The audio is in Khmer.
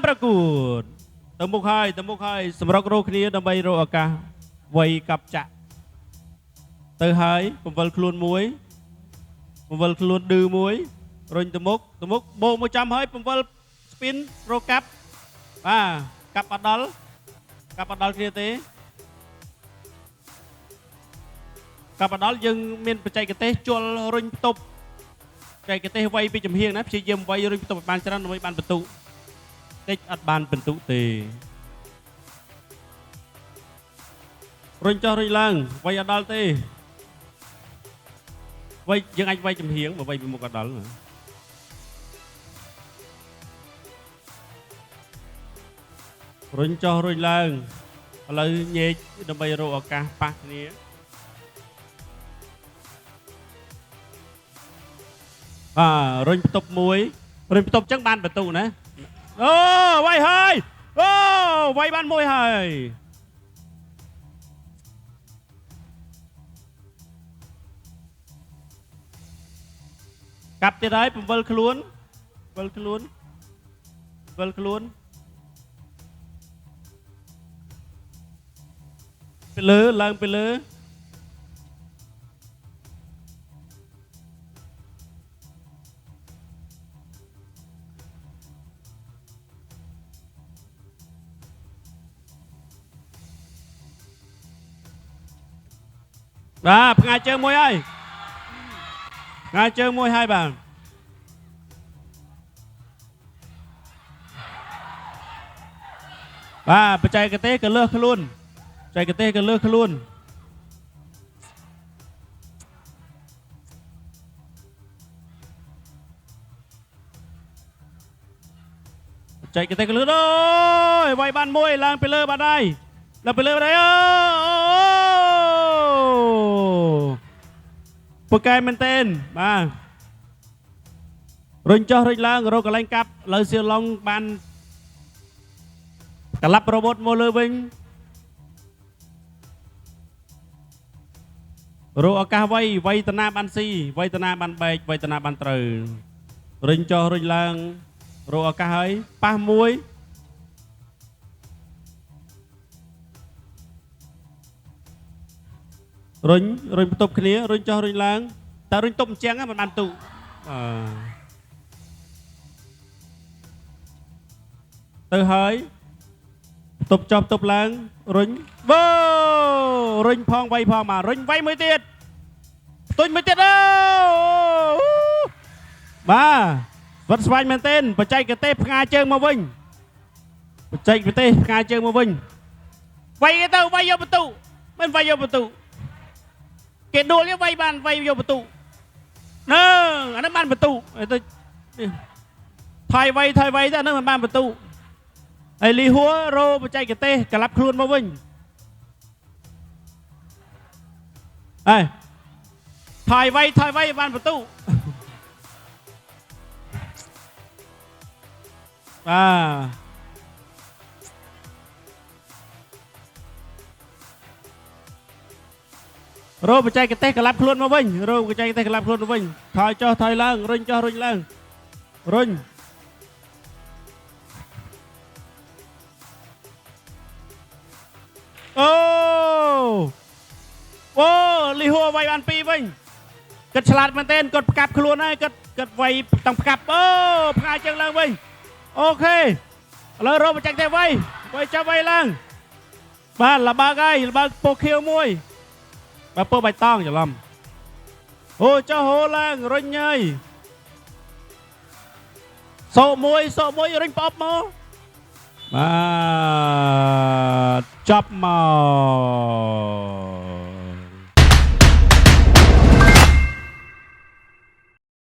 ប្រកួតទៅមុខហើយសម្រុករកគ្នាដើម្បីរកឱកាសវ័យកាប់ចាក់ទៅហើយបង្វិលខ្លួនមួយបង្វិលខ្លួនឌឺមួយរុញទៅមុខបោកមួយចំហើយបង្វិលស្ពីនរកកាប់បាទកាប់អត់ដល់គ្នាទេកាប់អត់ដល់យើងមានបច្ចេកទេសជល់រុញផ្ទប់បច្ចេកទេសវ័យពីចំហៀងណាព្យាយាមវ័យរុញផ្ទប់បានច្រើនដើម្បីបានបន្ទុកតិចអត់បានបន្ទុកទេរុញចុះរុញឡើងវ័យអត់ដល់ទេវ័យយើងអាចវ័យចំហៀងបើវ័យពីមុខអត់ដល់រុញចុះរុញឡើងឥឡូវញែកដើម្បីរកឱកាសប៉ះគ្នារុញផ្ទប់មួយរុញផ្ទប់ចឹងបានបន្ទុកណាអូវ័យហើយអូវ័យបានមួយហើយកាប់ទៀតហើយបង្វិលខ្លួនទៅលើឡើងទៅលើបាទផ្ងាយជើងមួយហើយផ្ងាយជើងមួយហើយបាទបច្ចេកទេសក៏លើសខ្លួនបច្ចេកទេសក៏លើសខ្លួនបច្ចេកទេសក៏លើសអូយវាយបានមួយឡើងទៅលើបាត់ហើយឡើងទៅលើបាត់ហើយអូពូកែមែនតើបាទរុញចុះរុញឡើងរកកន្លែងកាប់លើសៀឡុងបានកលាប់រ៉ូបូតមកលើវិញរកឱកាសវ័យតាណាបានស៊ីវ័យតាណាបានបែកវ័យតាណាបានត្រូវរុញចុះរុញឡើងរកឱកាសហើយប៉ះមួយរុញបន្ទប់គ្នារុញចុះរុញឡើងតែរុញទប់អញ្ចឹងមិនបានទូទៅហើយបន្ទប់ចុះបន្ទប់ឡើងរុញបូរុញផងវ័យផងមករុញវ័យមួយទៀតផ្ទុញមួយទៀតអូបាទវត្តស្វាញមែនទេបច្ចេកទេសផ្ងាជើងមកវិញបច្ចេកទេសផ្ងាជើងមកវិញវ័យទៅវ័យយកបន្ទុមិនវ័យយកបន្ទុគេដួលវាវ័យបានវ័យយកបន្ទុអានេះបានបន្ទុទៅថយវ័យទៅអានេះមិនបានបន្ទុហើយលីហួររោបច្ចេកទេសក្លាប់ខ្លួនមកវិញហើយថយវ័យបានបន្ទុរោបច្ចេកទេសក្លាប់ខ្លួនមកវិញថយចុះថយឡើងរុញចុះរុញឡើងរុញអូលីហួរវាយបានពីរវិញគាត់ឆ្លាតមែនទែនគាត់ផ្កាប់ខ្លួនហើយគាត់វាយតាំងផ្កាប់អូផ្ងាយជើងឡើងវិញអូខេឥឡូវរកបច្ចេកទេសវាយចាប់វាយឡើងបាទលបើកហើយលបើកពោខៀវមួយបាទពោបៃតងច្រឡំអូចុះហូរឡើងរុញហើយសោមួយរុញប្រអប់មកបាទចាប់មក